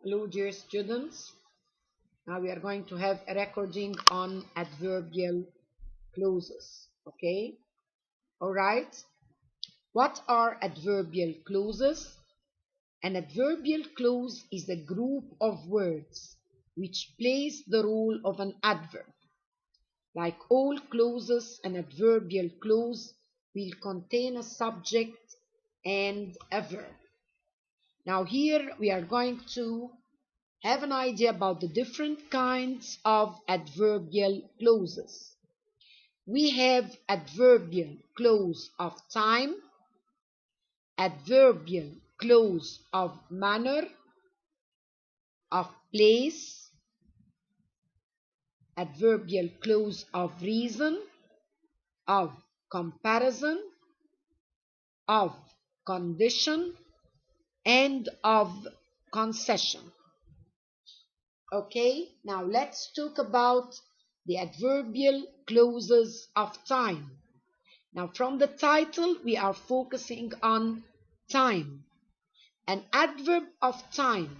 Hello, dear students. Now we are going to have a recording on adverbial clauses. Okay? All right. What are adverbial clauses? An adverbial clause is a group of words which plays the role of an adverb. Like all clauses, an adverbial clause will contain a subject and a verb. Now here we are going to have an idea about the different kinds of adverbial clauses. We have adverbial clause of time, adverbial clause of manner, of place, adverbial clause of reason, of comparison, of condition, and of concession. Okay, now let's talk about the adverbial clauses of time. Now, from the title, we are focusing on time. An adverb of time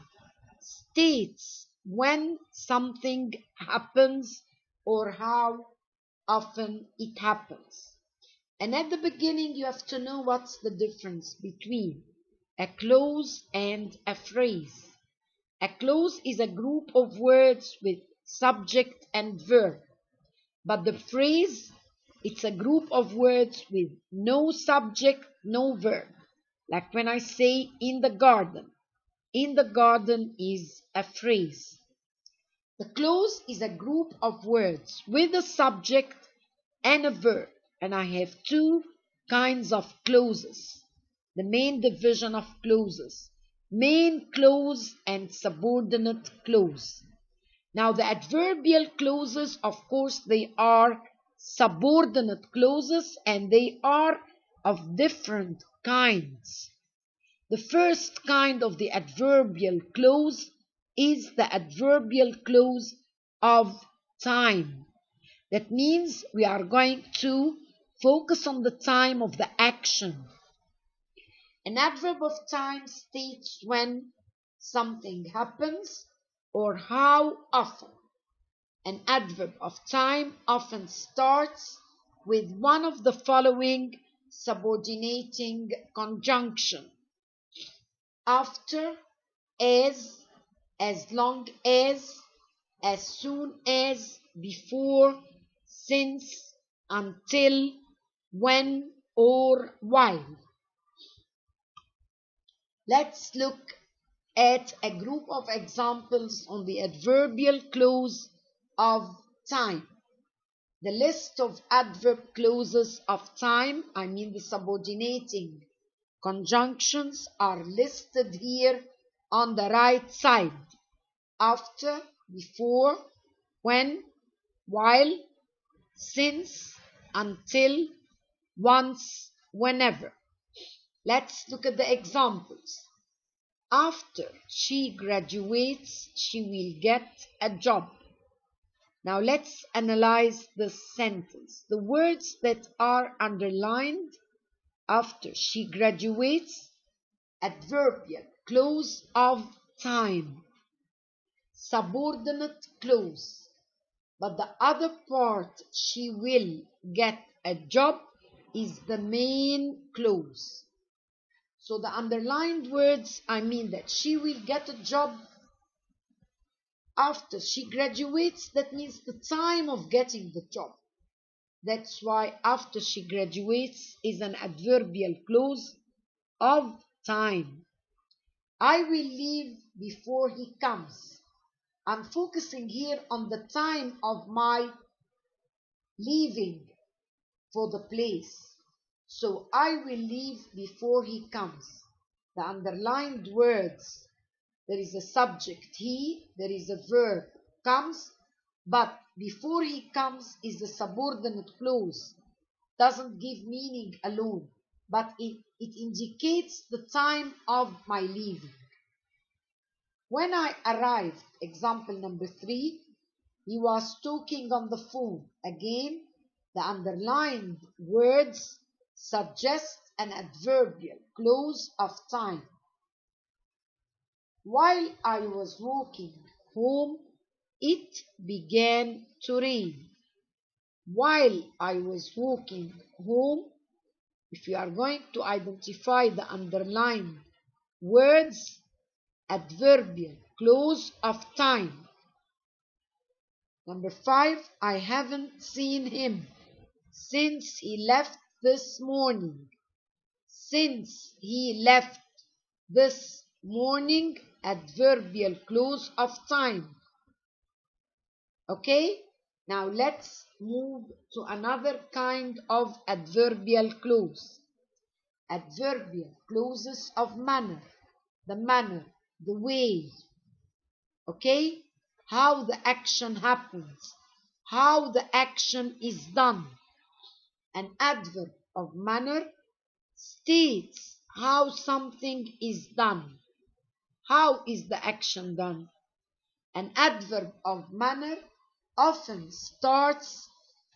states when something happens or how often it happens. And at the beginning, you have to know what's the difference between a clause and a phrase. A clause is a group of words with subject and verb, but the phrase, it's a group of words with no subject, no verb. Like when I say in the garden. In the garden is a phrase. The clause is a group of words with a subject and a verb. And I have two kinds of clauses. The main division of clauses. Main clause and subordinate clause. Now the adverbial clauses, of course, they are subordinate clauses and they are of different kinds. The first kind of the adverbial clause is the adverbial clause of time. That means we are going to focus on the time of the action. An adverb of time states when something happens or how often. An adverb of time often starts with one of the following subordinating conjunction: after, as long as soon as, before, since, until, when, or while. Let's look at a group of examples on the adverbial clause of time. The list of adverb clauses of time, I mean the subordinating conjunctions, are listed here on the right side. After, before, when, while, since, until, once, whenever. Let's look at the examples. After she graduates, she will get a job. Now let's analyze this sentence. The words that are underlined: after she graduates, adverbial clause of time, subordinate clause, but the other part, she will get a job, is the main clause. So the underlined words, I mean that she will get a job after she graduates. That means the time of getting the job. That's why after she graduates is an adverbial clause of time. I will leave before he comes. I'm focusing here on the time of my leaving for the place. So I will leave before he comes. The underlined words, there is a subject he, there is a verb comes, but before he comes is the subordinate clause. Doesn't give meaning alone, but it indicates the time of my leaving. When I arrived, example number 3, he was talking on the phone. Again, the underlined words suggest an adverbial clause of time. While I was walking home, it began to rain. While I was walking home, if you are going to identify the underlined words, adverbial clause of time. Number 5, I haven't seen him since he left this morning. Since he left this morning, adverbial clause of time. Okay? Now let's move to another kind of adverbial clause. Adverbial clauses of manner. The way. Okay? How the action happens. How the action is done. An adverb of manner states how something is done. How is the action done? An adverb of manner often starts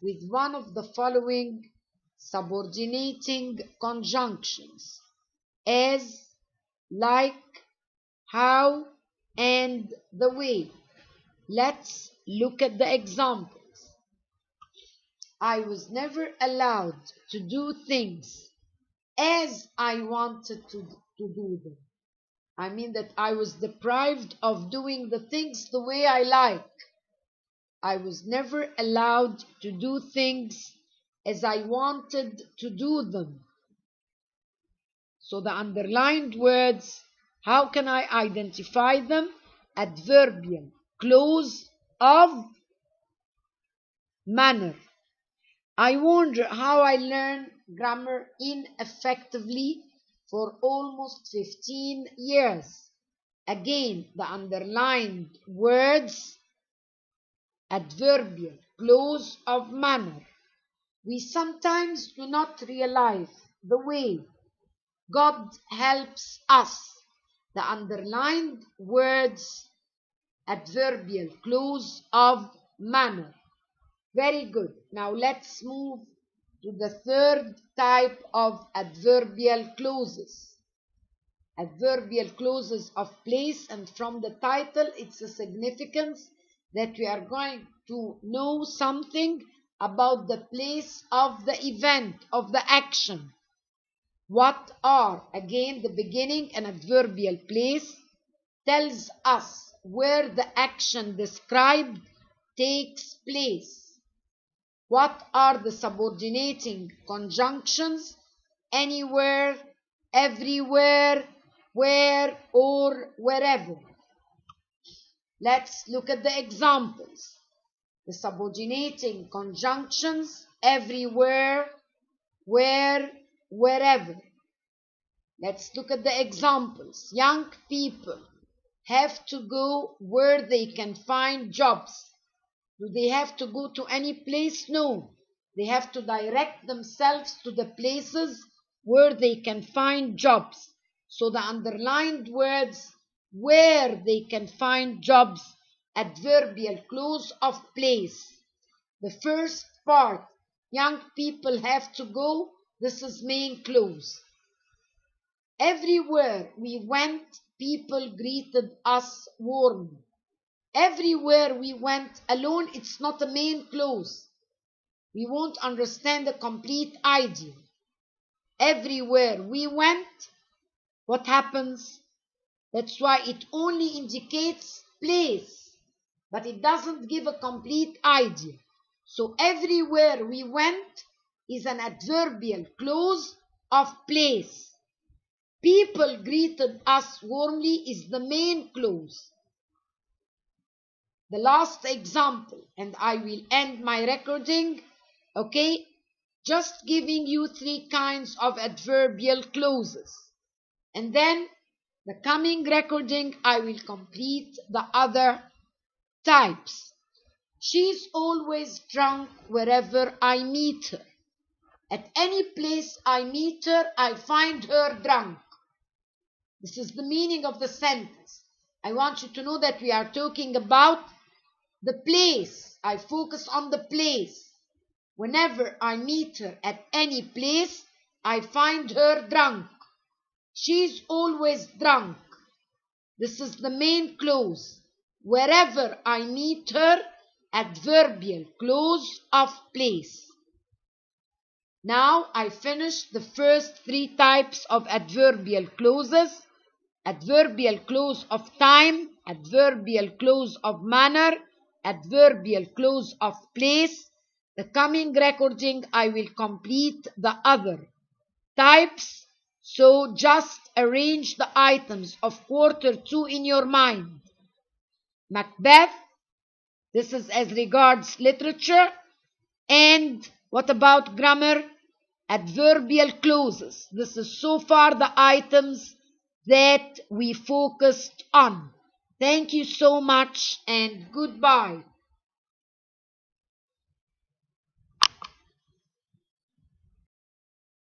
with one of the following subordinating conjunctions: as, like, how, and the way. Let's look at the examples. I was never allowed to do things as I wanted to do them. I mean that I was deprived of doing the things the way I like. I was never allowed to do things as I wanted to do them. So the underlined words, how can I identify them? Adverbial clause of manner. I wonder how I learned grammar ineffectively for almost 15 years. Again, the underlined words, adverbial clause of manner. We sometimes do not realize the way God helps us. The underlined words, adverbial clause of manner. Very good. Now let's move to the third type of adverbial clauses. Adverbial clauses of place, and from the title it's a significance that we are going to know something about the place of the event, of the action. What are, again, the beginning, an adverbial place, tells us where the action described takes place. What are the subordinating conjunctions? Anywhere, everywhere, where, or wherever. Let's look at the examples. The subordinating conjunctions: everywhere, where, wherever. Let's look at the examples. Young people have to go where they can find jobs. Do they have to go to any place? No. They have to direct themselves to the places where they can find jobs. So the underlined words, where they can find jobs, adverbial clause of place. The first part, young people have to go, this is main clause. Everywhere we went, people greeted us warmly. Everywhere we went alone, it's not a main clause. We won't understand the complete idea. Everywhere we went, what happens? That's why it only indicates place, but it doesn't give a complete idea. So everywhere we went is an adverbial clause of place. People greeted us warmly is the main clause. The last example, and I will end my recording, okay? Just giving you 3 kinds of adverbial clauses. And then the coming recording, I will complete the other types. She's always drunk wherever I meet her. At any place I meet her, I find her drunk. This is the meaning of the sentence. I want you to know that we are talking about the place. I focus on the place. Whenever I meet her at any place, I find her drunk. She's always drunk. This is the main clause. Wherever I meet her, adverbial clause of place. Now I finished the first three types of adverbial clauses. Adverbial clause of time, adverbial clause of manner, adverbial clause of place. The coming recording I will complete the other types. So just arrange the items of quarter 2 in your mind. Macbeth, this is as regards literature. And what about grammar? Adverbial clauses. This is so far the items that we focused on. Thank you so much and goodbye.